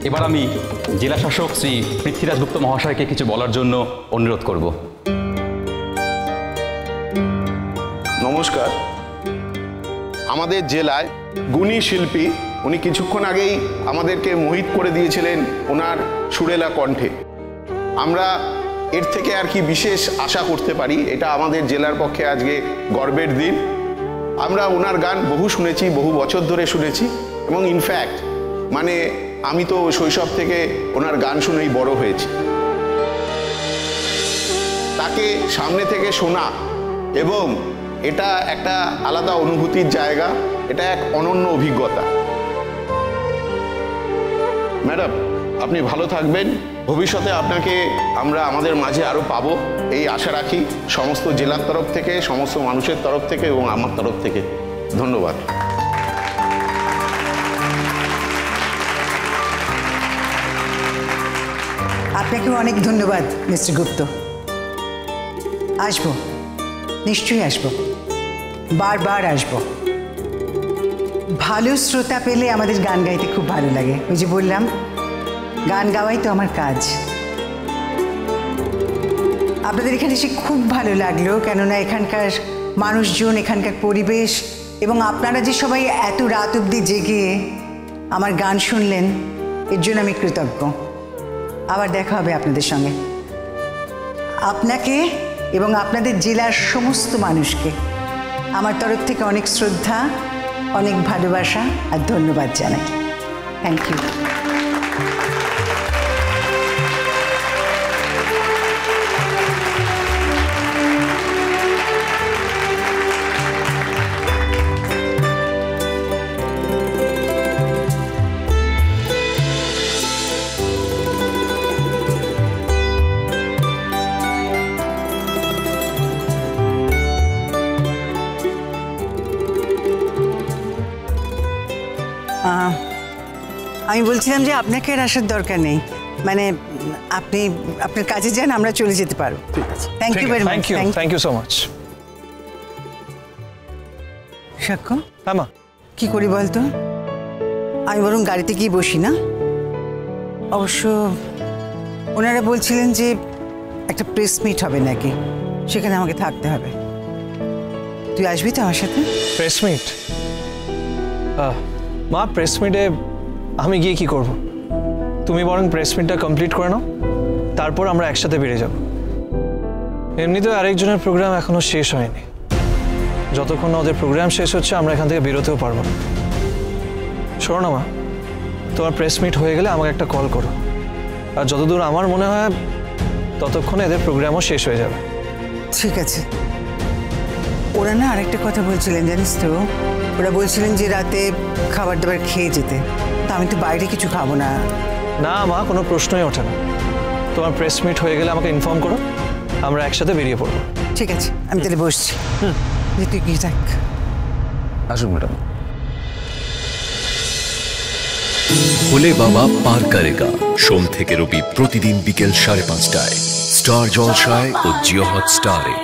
এবার আমি জেলা শাসক শ্রী পৃথ্বীরাজ গুপ্ত মহাশয়কে কিছু বলার জন্য অনুরোধ করব। নমস্কার। আমাদের জেলায় গুণী শিল্পী উনি কিছুক্ষণ আগেই আমাদেরকে মোহিত করে দিয়েছিলেন ওনার সুরেলা কণ্ঠে। আমরা এর থেকে আর কি বিশেষ আশা করতে পারি? এটা আমাদের জেলার পক্ষে আজকে গর্বের দিন। আমরা ওনার গান বহু শুনেছি, বহু বছর ধরে শুনেছি, এবং ইনফ্যাক্ট মানে আমি তো শৈশব থেকে ওনার গান শুনেই বড় হয়েছি। তাকে সামনে থেকে শোনা এবং এটা একটা আলাদা অনুভূতির জায়গা, এটা এক অনন্য অভিজ্ঞতা। ম্যাডাম, আপনি ভালো থাকবেন। ভবিষ্যতে আপনাকে আমরা আমাদের মাঝে আরও পাবো এই আশা রাখি, সমস্ত জেলার তরফ থেকে, সমস্ত মানুষের তরফ থেকে এবং আমার তরফ থেকে। ধন্যবাদ। আপনাকেও অনেক ধন্যবাদ মিস্টার গুপ্ত। আসবো, নিশ্চয়ই আসবো, বারবার আসবো। ভালো শ্রোতা পেলে আমাদের গান গাইতে খুব ভালো লাগে। ওই যে বললাম, গান গাওয়াই তো আমার কাজ। আপনাদের এখানে এসে খুব ভালো লাগলো, কেননা এখানকার মানুষজন, এখানকার পরিবেশ এবং আপনারা যে সবাই এত রাত অবধি জেগে আমার গান শুনলেন, এর জন্য আমি কৃতজ্ঞ। আবার দেখা হবে আপনাদের সঙ্গে। আপনাকে এবং আপনাদের জেলার সমস্ত মানুষকে আমার তরফ থেকে অনেক শ্রদ্ধা, অনেক ভালোবাসা আর ধন্যবাদ জানাই। Thank you. আমি বলছিলাম যে আপনাকে আর আসার দরকার নেই, মানে আপনি আপনার কাজে যান, আমরা চলে যেতে পারবো। Thank you very much. Thank you so much. সাক্ষ্য, আমা কি করি বলতো? আমি বরং গাড়িতে গিয়ে বসি না? অবশ্য ওনারা বলছিলেন যে একটা প্রেস মিট হবে নাকি, সেখানে আমাকে থাকতে হবে। তুই আসবি তো আমার সাথে? Press meet? মা, প্রেস মিটে আমি গিয়ে কি করব? তুমি বরং প্রেস মিটটা কমপ্লিট করে নাও, তারপর আমরা একসাথে বেরিয়ে যাব। এমনিতেও আরেকজনের প্রোগ্রাম এখনো শেষ হয়নি। যতক্ষণ না ওদের প্রোগ্রাম শেষ হচ্ছে আমরা এখান থেকে বেরোতেও পারবো না। শোনো না মা, তোমার প্রেস মিট হয়ে গেলে আমাকে একটা কল করো, আর যতদূর আমার মনে হয় ততক্ষণে এদের প্রোগ্রামও শেষ হয়ে যাবে। ঠিক আছে। ওরা না আরেকটা কথা বলছিলেন জানিস তো, ওরা বলছিলেন যে রাতে খাবার দাবার খেয়ে যেতে। তা আমি তো বাইরে কিছু খাবো না। না মা, কোনো প্রশ্নই ওঠে না। তোমার প্রেস মিট হয়ে গেলে আমাকে ইনফর্ম করো, আমরা একসাথে বেরিয়ে পড়বো। ঠিক আছে, আমি তাহলে বসছি। যে তুই কি থাক। আসুন ম্যাডাম। ভোলে বাবা পার করেগা, সোম থেকে রবি প্রতিদিন বিকেল 5:30টায় স্টার জলসায় ও জিও হটস্টারে।